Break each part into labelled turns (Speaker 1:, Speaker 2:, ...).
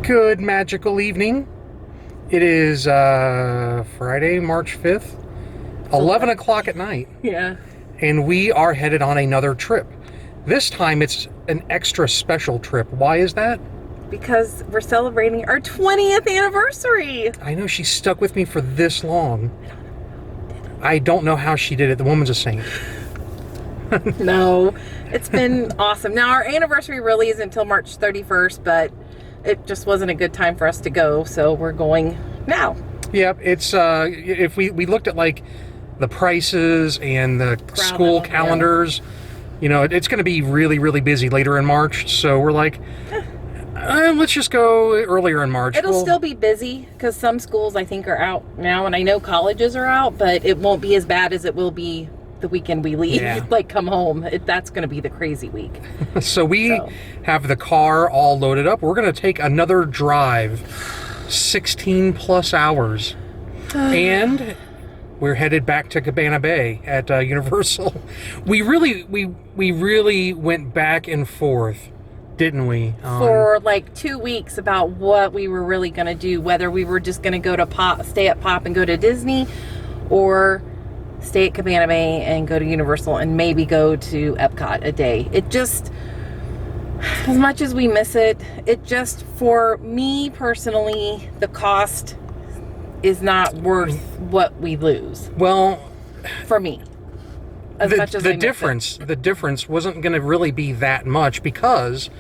Speaker 1: Good magical evening. It is Friday, March 5th, 11 o'clock at night.
Speaker 2: Yeah.
Speaker 1: And we are headed on another trip. This time it's an extra special trip. Why is that?
Speaker 2: Because we're celebrating our 20th anniversary.
Speaker 1: I know she's stuck with me for this long. I don't know how she did it. The woman's a saint.
Speaker 2: No, it's been awesome. Now, our anniversary really isn't until March 31st, but it just wasn't a good time for us to go, so we're going now.
Speaker 1: Yep, it's if we looked at like the prices and the school calendars, you know, it's going to be really, really busy later in March, so we're like, let's just go earlier in March.
Speaker 2: It'll still be busy because some schools I think are out now, and I know colleges are out, but it won't be as bad as it will be the weekend we leave, like come home. That's going to be the crazy week.
Speaker 1: So we have the car all loaded up. We're going to take another drive, 16 plus hours, and we're headed back to Cabana Bay at Universal. We really went back and forth, didn't we?
Speaker 2: For like 2 weeks about what we were really going to do, whether we were just going to go to stay at Pop and go to Disney, or stay at Cabana Bay and go to Universal and maybe go to Epcot a day. It just, as much as we miss it, it just, for me personally, the cost is not worth what we lose.
Speaker 1: Well,
Speaker 2: for me,
Speaker 1: the difference wasn't going to really be that much because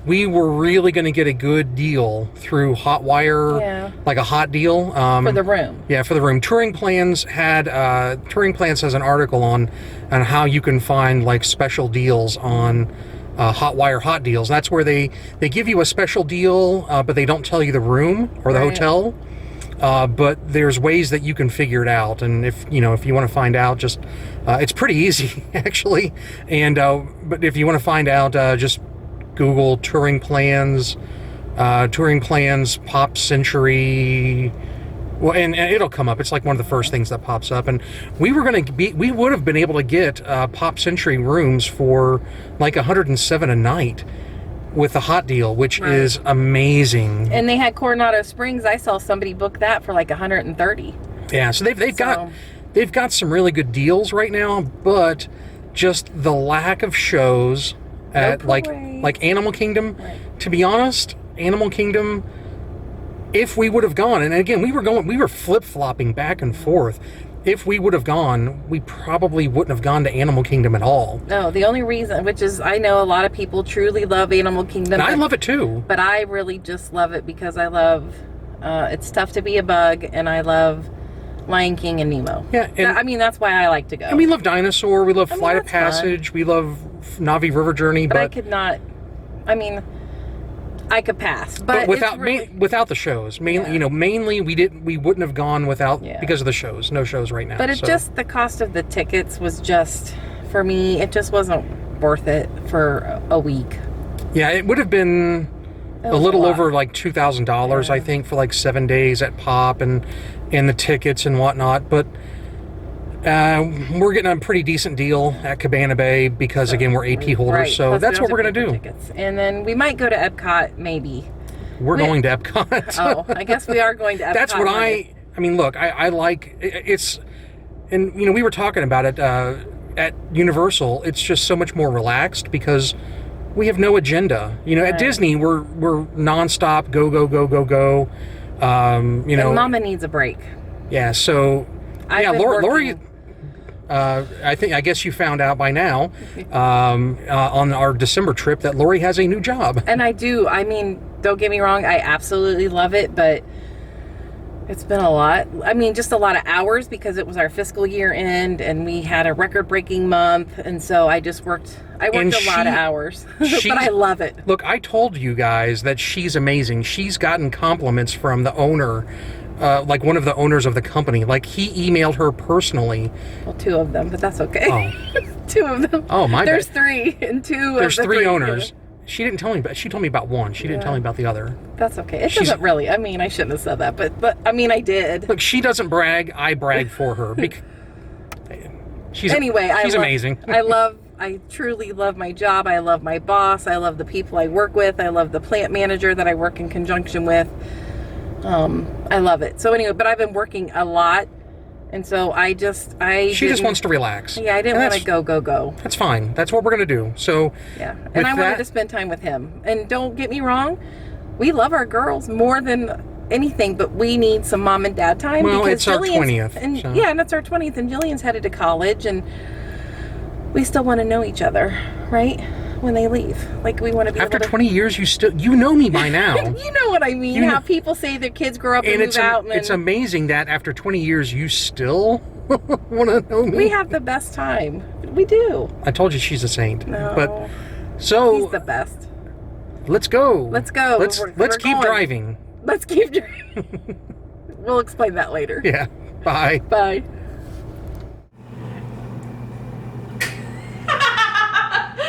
Speaker 1: we were really going to get a good deal through Hotwire, like a hot deal.
Speaker 2: For the room.
Speaker 1: Yeah, for the room. Touring Plans has an article on how you can find like special deals on Hotwire hot deals. That's where they give you a special deal, but they don't tell you the room or the hotel. But there's ways that you can figure it out, and if you want to find out, just it's pretty easy actually. And but if you want to find out, just Google Touring Plans, Pop Century. Well, and it'll come up. It's like one of the first things that pops up. And we would have been able to get Pop Century rooms for like $107 a night with the hot deal, which is amazing.
Speaker 2: And they had Coronado Springs. I saw somebody book that for like $130.
Speaker 1: Yeah, so they've got some really good deals right now, but just the lack of shows at like Animal Kingdom. To be honest, Animal Kingdom, if we would have gone, and again we were flip-flopping back and forth. If we would have gone, we probably wouldn't have gone to Animal Kingdom at all.
Speaker 2: No, the only reason, which is I know a lot of people truly love Animal Kingdom.
Speaker 1: And I love it too.
Speaker 2: But I really just love it because I love, it's tough to be a bug, and I love Lion King and Nemo.
Speaker 1: Yeah. And
Speaker 2: that's why I like to go.
Speaker 1: And we love Dinosaur, we love Flight of Passage, we love Na'vi River Journey.
Speaker 2: But I could not, I could pass, but
Speaker 1: without the shows, mainly we wouldn't have gone without because of the shows. No shows right now.
Speaker 2: But just the cost of the tickets was just, for me, it just wasn't worth it for a week.
Speaker 1: Yeah, it would have been a little over like $2,000, I think, for like 7 days at Pop and the tickets and whatnot. But we're getting a pretty decent deal at Cabana Bay because, again, we're AP holders. So that's what we're going to do.
Speaker 2: Tickets. And then we might go to Epcot, maybe.
Speaker 1: We're going to Epcot.
Speaker 2: Oh, I guess we are going to Epcot.
Speaker 1: That's what look, I like it's, and we were talking about it at Universal. It's just so much more relaxed because we have no agenda. At Disney, we're nonstop, go, go, go, go, go.
Speaker 2: And Mama needs a break.
Speaker 1: Yeah, so, Lori, I guess you found out by now on our December trip that Lori has a new job.
Speaker 2: And I do. Don't get me wrong. I absolutely love it, but it's been a lot. Just a lot of hours because it was our fiscal year end and we had a record-breaking month. And so I worked a lot of hours, but I love it.
Speaker 1: Look, I told you guys that she's amazing. She's gotten compliments from the owner, like one of the owners of the company. Like he emailed her personally.
Speaker 2: Well, 2 of them, but that's okay.
Speaker 1: Oh.
Speaker 2: 2 of them.
Speaker 1: Oh, my
Speaker 2: There's
Speaker 1: bad.
Speaker 2: 3 and 2
Speaker 1: There's
Speaker 2: of the
Speaker 1: 3 owners. She didn't tell me, but she told me about one. She didn't tell me about the other.
Speaker 2: That's okay. It doesn't really. I shouldn't have said that, but I did.
Speaker 1: Look, she doesn't brag. I brag for her. She's amazing.
Speaker 2: I love I truly love my job. I love my boss. I love the people I work with. I love the plant manager that I work in conjunction with. I love it. So anyway, but I've been working a lot, and so she just
Speaker 1: wants to relax.
Speaker 2: Yeah, I didn't want to go.
Speaker 1: That's fine. That's what we're gonna do. So
Speaker 2: yeah, and I wanted to spend time with him. And don't get me wrong, we love our girls more than anything, but we need some mom and dad time.
Speaker 1: Well,
Speaker 2: because
Speaker 1: it's our 20th.
Speaker 2: And
Speaker 1: so.
Speaker 2: yeah, and it's our 20th, and Jillian's headed to college, and we still want to know each other, right? When they leave, like we want to be
Speaker 1: after 20 years, you know me by now.
Speaker 2: You know what I mean? How people say their kids grow up and move out.
Speaker 1: It's amazing that after 20 years, you still want to know me.
Speaker 2: We have the best time. We do.
Speaker 1: I told you she's a saint.
Speaker 2: No.
Speaker 1: But so
Speaker 2: he's the best.
Speaker 1: Let's go.
Speaker 2: Let's go.
Speaker 1: Let's keep driving.
Speaker 2: Let's keep driving. We'll explain that later.
Speaker 1: Yeah. Bye.
Speaker 2: Bye.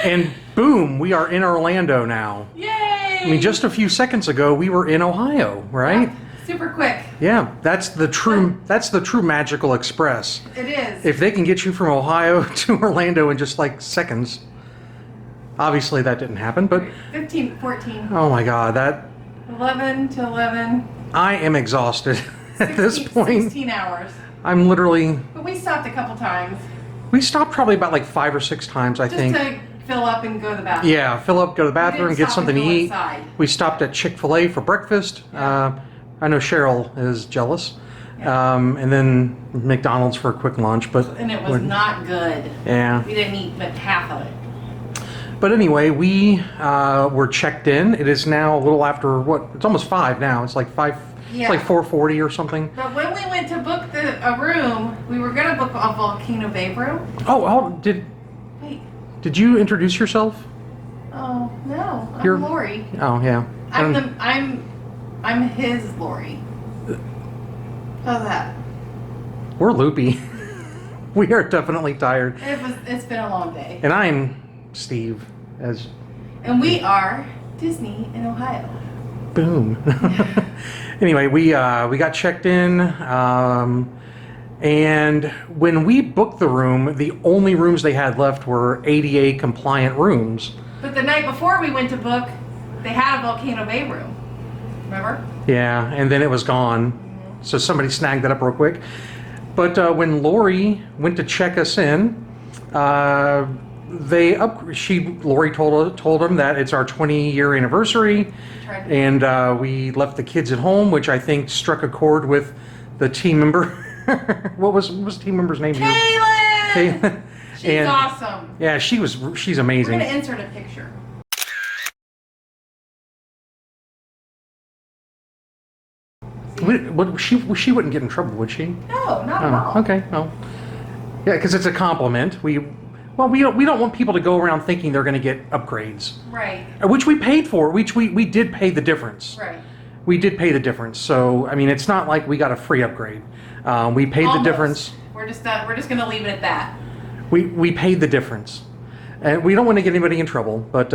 Speaker 1: And boom, we are in Orlando now.
Speaker 2: Yay!
Speaker 1: I mean, just a few seconds ago, we were in Ohio, right?
Speaker 2: Super quick.
Speaker 1: Yeah, that's the true magical express.
Speaker 2: It is.
Speaker 1: If they can get you from Ohio to Orlando in just like seconds. Obviously that didn't happen, but
Speaker 2: 15, 14.
Speaker 1: Oh my God, that
Speaker 2: 11 to 11.
Speaker 1: I am exhausted at this point.
Speaker 2: 16 hours.
Speaker 1: I'm literally.
Speaker 2: But we stopped a couple times.
Speaker 1: We stopped probably about like 5 or 6 times, I think.
Speaker 2: Just to fill up and go to the bathroom.
Speaker 1: Yeah, fill up, go to the bathroom, get something to eat.
Speaker 2: Inside.
Speaker 1: We stopped at Chick-fil-A for breakfast.
Speaker 2: Yeah.
Speaker 1: I know Cheryl is jealous.
Speaker 2: Yeah.
Speaker 1: And then McDonald's for a quick lunch, but
Speaker 2: and it was not good.
Speaker 1: Yeah.
Speaker 2: We didn't eat but half of it.
Speaker 1: But anyway, we were checked in. It is now a little after it's almost 5 now. It's like 5.
Speaker 2: Yeah.
Speaker 1: It's like 4:40 or something.
Speaker 2: But when we went to book a room, we were gonna book a Volcano Bay room.
Speaker 1: Oh,
Speaker 2: Wait.
Speaker 1: Did you introduce yourself?
Speaker 2: Oh no,
Speaker 1: You're-
Speaker 2: I'm Lori.
Speaker 1: Oh yeah.
Speaker 2: I'm his Lori. How's that?
Speaker 1: We're loopy. We are definitely tired.
Speaker 2: It's been a long day.
Speaker 1: And I'm Steve.
Speaker 2: And we are Disney in Ohio.
Speaker 1: Boom. Anyway, we got checked in, and when we booked the room, the only rooms they had left were ADA compliant rooms.
Speaker 2: But the night before we went to book, they had a Volcano Bay room. Remember?
Speaker 1: Yeah, and then it was gone. So somebody snagged that up real quick. But when Lori went to check us in, Lori told them that it's our 20-year anniversary, and we left the kids at home, which I think struck a chord with the team member. what was the team member's name?
Speaker 2: Kaylin! She's awesome.
Speaker 1: Yeah, she's amazing.
Speaker 2: We're gonna insert a picture.
Speaker 1: She wouldn't get in trouble, would she?
Speaker 2: No, not at all.
Speaker 1: Okay. Well, yeah, because it's a compliment. We don't want people to go around thinking they're going to get upgrades.
Speaker 2: Right.
Speaker 1: Which we paid for. Which we did pay the difference.
Speaker 2: Right.
Speaker 1: We did pay the difference. So I mean, it's not like we got a free upgrade. We paid the difference.
Speaker 2: We're just gonna leave it at that.
Speaker 1: We paid the difference, and we don't want to get anybody in trouble. But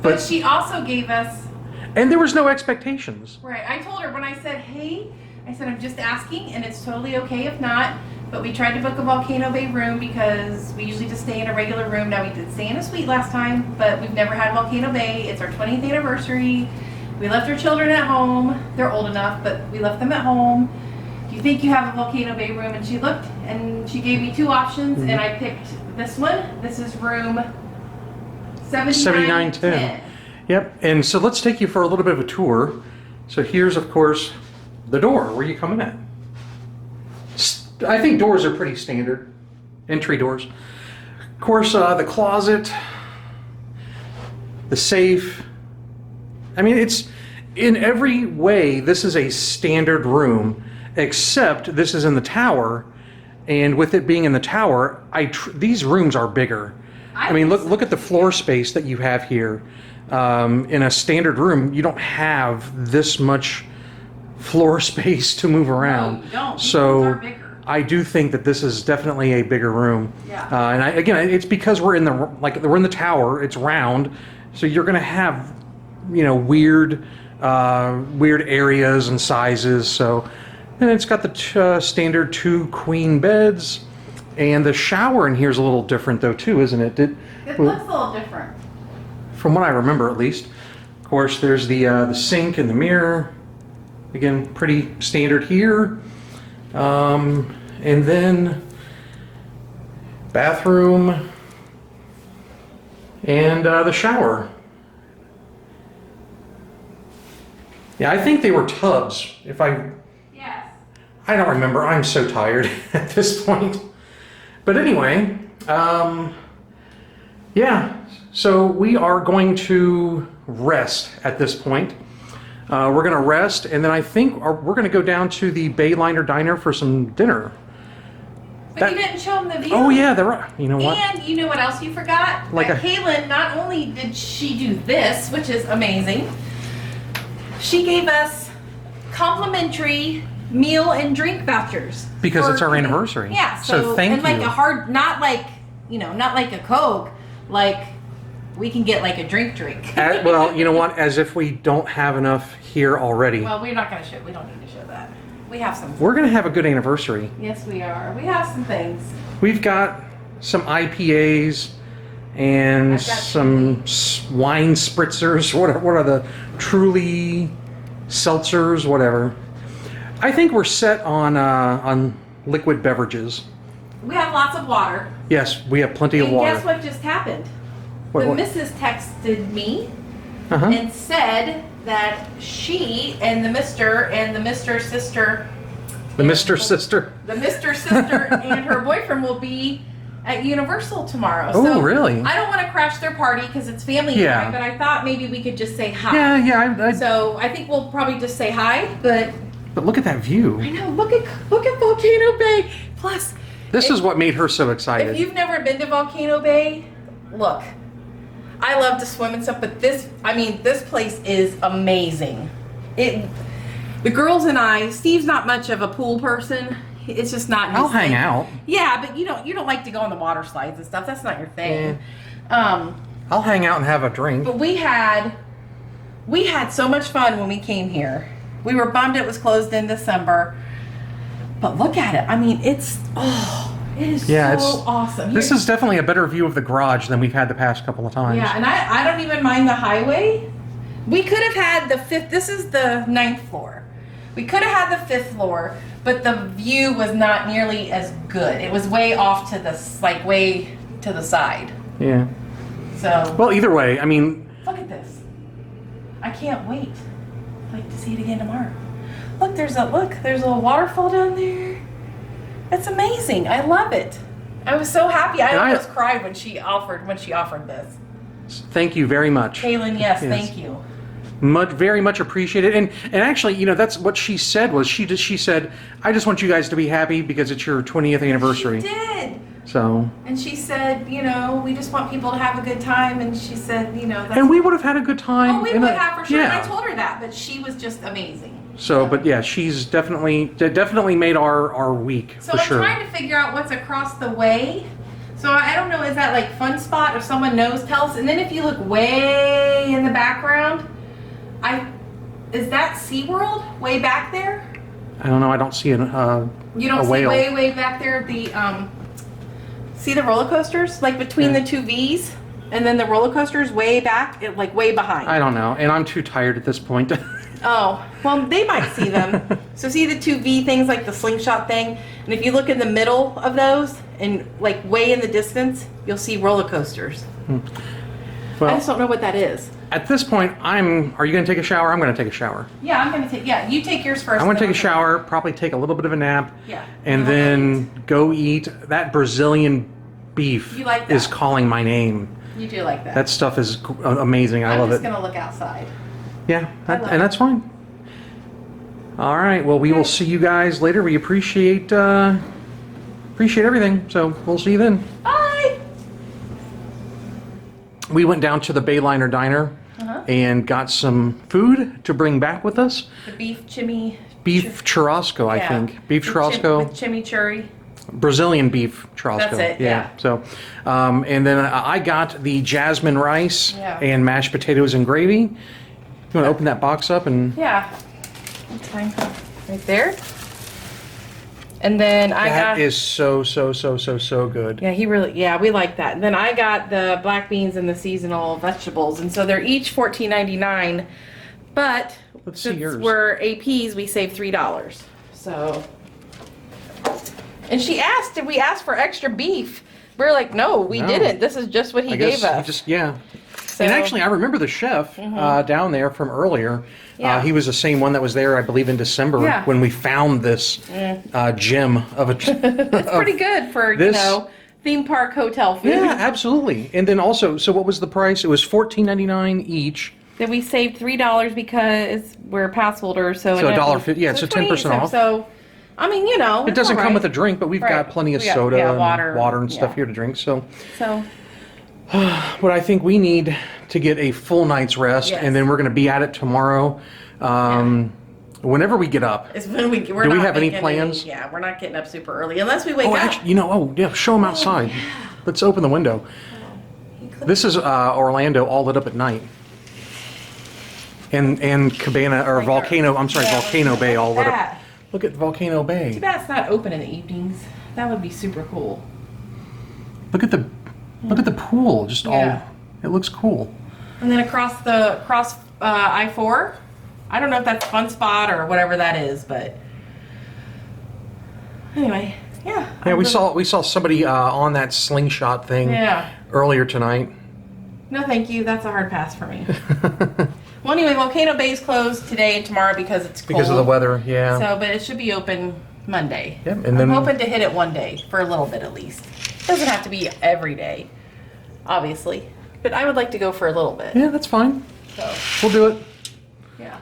Speaker 2: but she also gave us.
Speaker 1: And there was no expectations.
Speaker 2: Right. I told her when I said, hey, I'm just asking, and it's totally okay if not. But we tried to book a Volcano Bay room because we usually just stay in a regular room. Now, we did stay in a suite last time, but we've never had Volcano Bay. It's our 20th anniversary. We left our children at home. They're old enough, but we left them at home. Do you think you have a Volcano Bay room? And she looked, and she gave me 2 options, and I picked this one. This is room 7910.
Speaker 1: Yep. And so let's take you for a little bit of a tour. So here's, of course, the door. Where are you coming at? I think doors are pretty standard. Entry doors. Of course, the closet, the safe. I mean, it's in every way, this is a standard room, except this is in the tower. And with it being in the tower, these rooms are bigger. I mean, look at the floor space that you have here. In a standard room, you don't have this much floor space to move around.
Speaker 2: No, you don't.
Speaker 1: So I do think that this is definitely a bigger room.
Speaker 2: Yeah.
Speaker 1: And again, it's because we're in the tower. It's round, so you're going to have, weird areas and sizes. So, and it's got the standard 2 queen beds. And the shower in here is a little different though too, isn't it?
Speaker 2: It looks a little different.
Speaker 1: From what I remember at least. Of course, there's the sink and the mirror. Again, pretty standard here. And then bathroom and the shower. Yeah, I think they were tubs.
Speaker 2: Yes.
Speaker 1: I don't remember. I'm so tired at this point. But anyway, yeah. So we are going to rest at this point. We're going to rest, and then I think we're going to go down to the Bayliner Diner for some dinner.
Speaker 2: But you didn't show them the view.
Speaker 1: Oh yeah, you know what?
Speaker 2: And you know what else you forgot?
Speaker 1: Like
Speaker 2: that Kaylin, not only did she do this, which is amazing, she gave us complimentary meal and drink vouchers.
Speaker 1: Because
Speaker 2: for
Speaker 1: it's our
Speaker 2: dinner.
Speaker 1: anniversary.
Speaker 2: Yeah.
Speaker 1: So thank
Speaker 2: and like
Speaker 1: you.
Speaker 2: a hard, not like a Coke, like we can get like a drink.
Speaker 1: Well, you know what? As if we don't have enough here already.
Speaker 2: Well, we're not going to show. We don't need to show that. We have some.
Speaker 1: We're going to have a good anniversary.
Speaker 2: Yes, we are. We have some things.
Speaker 1: We've got some IPAs and
Speaker 2: I've got
Speaker 1: some wine spritzers. What are the Truly seltzers? Whatever. I think we're set on liquid beverages.
Speaker 2: We have lots of water.
Speaker 1: Yes, we have plenty of
Speaker 2: And
Speaker 1: water.
Speaker 2: guess what just happened?
Speaker 1: What?
Speaker 2: The missus texted me
Speaker 1: Uh-huh.
Speaker 2: and said that she and the Mr. Sister,
Speaker 1: The Mr. Sister.
Speaker 2: the Mr. Sister and her boyfriend will be at Universal tomorrow.
Speaker 1: Oh,
Speaker 2: so
Speaker 1: really?
Speaker 2: I don't want to crash their party because it's family
Speaker 1: Yeah.
Speaker 2: time, but I thought maybe we could just say hi.
Speaker 1: Yeah.
Speaker 2: So I think we'll probably just say hi, but
Speaker 1: But look at that view.
Speaker 2: I know, look at Volcano Bay. Plus,
Speaker 1: This is what made her so excited.
Speaker 2: if you've never been to Volcano Bay, look. I love to swim and stuff, but this place is amazing. The girls and I, Steve's not much of a pool person. It's just not his
Speaker 1: I'll hang
Speaker 2: thing.
Speaker 1: out.
Speaker 2: Yeah, but you don't like to go on the water slides and stuff. That's not your thing.
Speaker 1: I'll hang out and have a drink.
Speaker 2: But we had so much fun when we came here. We were bummed it was closed in December. But look at it. I mean, it is so awesome.
Speaker 1: This
Speaker 2: Here-
Speaker 1: is definitely a better view of the garage than we've had the past couple of times.
Speaker 2: Yeah, and I don't even mind the highway. We could have had the fifth. This is the 9th floor. We could have had the 5th floor, but the view was not nearly as good. It was way off to way to the side.
Speaker 1: Yeah.
Speaker 2: So
Speaker 1: Well, either way, I mean,
Speaker 2: look at this. I can't wait. To see it again tomorrow. Look, there's a little waterfall down there. It's amazing. I love it. I was so happy. I almost cried when she offered this.
Speaker 1: thank you very much.
Speaker 2: Kaylin, yes, thank you.
Speaker 1: Very much appreciated. And actually, that's what she said was she said, I just want you guys to be happy because it's your 20th anniversary.
Speaker 2: She did.
Speaker 1: So.
Speaker 2: And she said, we just want people to have a good time. And she said, that's.
Speaker 1: And we would have had a good time.
Speaker 2: Oh, we would have for sure.
Speaker 1: Yeah.
Speaker 2: And I told her that, but she was just amazing.
Speaker 1: So, but yeah, she's definitely made our week
Speaker 2: So
Speaker 1: for
Speaker 2: I'm
Speaker 1: sure.
Speaker 2: trying to figure out what's across the way. So I don't know, is that like Fun Spot? If someone knows, tell us. And then if you look way in the background, is that SeaWorld way back there?
Speaker 1: I don't know. I don't see
Speaker 2: You don't
Speaker 1: a
Speaker 2: see
Speaker 1: whale.
Speaker 2: way back there see the roller coasters like between the two V's, and then the roller coasters way back, like way behind.
Speaker 1: I don't know, and I'm too tired at this point.
Speaker 2: Oh, well, they might see them. So see the two V things, like the slingshot thing? And if you look in the middle of those and like way in the distance, you'll see roller coasters. I
Speaker 1: Well,
Speaker 2: just don't know what that is.
Speaker 1: at this point, are you going to take a shower? I'm going to take a shower.
Speaker 2: Yeah, I'm going to take, you take yours first.
Speaker 1: I'm going to
Speaker 2: then
Speaker 1: take a
Speaker 2: I'll
Speaker 1: shower, probably take a little bit of a nap,
Speaker 2: Yeah.
Speaker 1: and then go eat. That Brazilian beef
Speaker 2: You like
Speaker 1: is
Speaker 2: that?
Speaker 1: calling my name.
Speaker 2: You do like that.
Speaker 1: That stuff is amazing. I
Speaker 2: I'm
Speaker 1: love
Speaker 2: just
Speaker 1: it.
Speaker 2: going to look outside.
Speaker 1: Yeah,
Speaker 2: love
Speaker 1: and that's fine. All right. Well, we will see you guys later. We appreciate everything. So we'll see you then.
Speaker 2: Bye!
Speaker 1: We went down to the Bayliner Diner and got some food to bring back with us.
Speaker 2: The beef
Speaker 1: churrasco, I think. Beef churrasco.
Speaker 2: With chimichurri.
Speaker 1: Brazilian beef churrasco.
Speaker 2: That's it, yeah.
Speaker 1: So, and then I got the jasmine rice
Speaker 2: Yeah.
Speaker 1: and mashed potatoes and gravy. You want to open that box up and?
Speaker 2: Yeah. What time? Right there? And then I got...
Speaker 1: That is so good.
Speaker 2: Yeah, we like that. And then I got the black beans and the seasonal vegetables, and so they're each $14.99. But
Speaker 1: Let's see
Speaker 2: since
Speaker 1: yours.
Speaker 2: we're APs, we save $3. So, and she asked, did we ask for extra beef? We're like, no, we didn't. This is just what he gave us.
Speaker 1: And actually, I remember the chef down there from earlier.
Speaker 2: Yeah.
Speaker 1: He was the same one that was there, I believe, in December when we found this gem of a.
Speaker 2: It's pretty good for theme park hotel food.
Speaker 1: Yeah, absolutely. And then also, so what was the price? It was $14.99 each.
Speaker 2: Then we saved $3 because we're pass holders. So
Speaker 1: $1.50. Yeah, so 10% off.
Speaker 2: So, I mean,
Speaker 1: it doesn't come with a drink, but we've got plenty of soda and water and stuff here to drink. So. But I think we need to get a full night's rest, and then we're going to be at it tomorrow. Whenever we get up.
Speaker 2: Is when do we
Speaker 1: have any plans?
Speaker 2: We're not getting up super early unless we wake up.
Speaker 1: Actually, show them outside. Let's open the window. This is Orlando all lit up at night. And Cabana, or Volcano, Volcano Bay all lit up. Look at Volcano Bay.
Speaker 2: Too bad it's not open in the evenings. That would be super cool.
Speaker 1: Look at the pool, just all, it looks cool.
Speaker 2: And then across I-4, I don't know if that's Fun Spot or whatever that is, but anyway, yeah.
Speaker 1: Yeah, we saw somebody on that slingshot thing earlier tonight.
Speaker 2: No, thank you. That's a hard pass for me. Well, anyway, Volcano Bay's closed today and tomorrow because it's cold.
Speaker 1: Because of the weather, yeah.
Speaker 2: So, but it should be open Monday.
Speaker 1: Yep,
Speaker 2: I'm hoping to hit it one day for a little bit at least. It doesn't have to be every day, obviously, but I would like to go for a little bit.
Speaker 1: Yeah, that's fine.
Speaker 2: So
Speaker 1: we'll do it.
Speaker 2: Yeah.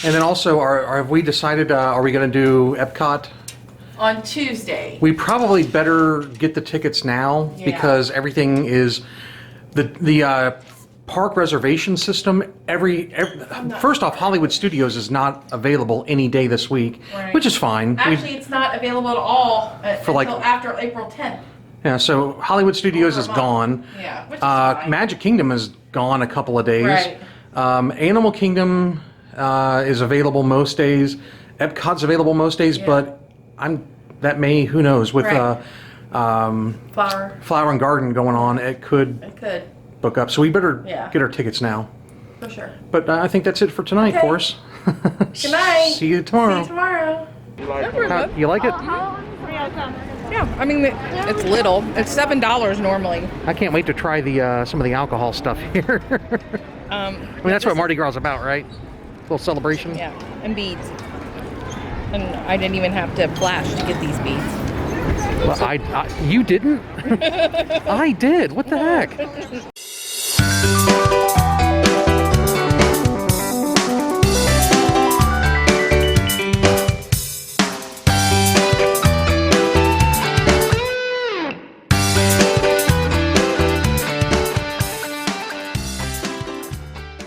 Speaker 1: And then also, have we decided? Are we going to do Epcot
Speaker 2: on Tuesday?
Speaker 1: We probably better get the tickets now because everything is the park reservation system. First off, Hollywood Studios is not available any day this week, which is fine.
Speaker 2: Actually, it's not available at all until after April 10th.
Speaker 1: Yeah, so Hollywood Studios is gone.
Speaker 2: Yeah, which is fine.
Speaker 1: Magic Kingdom is gone a couple of days.
Speaker 2: Right.
Speaker 1: Animal Kingdom is available most days. Epcot's available most days, but who knows, with Flower and Garden going on, it could book up. So we better get our tickets now.
Speaker 2: For sure.
Speaker 1: But I think that's it for tonight, for us.
Speaker 2: Good night.
Speaker 1: See you tomorrow. You like it?
Speaker 2: Yeah, I mean, it's little. It's $7 normally.
Speaker 1: I can't wait to try some of the alcohol stuff here. I mean, that's what Mardi Gras is about, right? A little celebration.
Speaker 2: Yeah, and beads. And I didn't even have to flash to get these beads.
Speaker 1: Well, you didn't? I did. What the heck?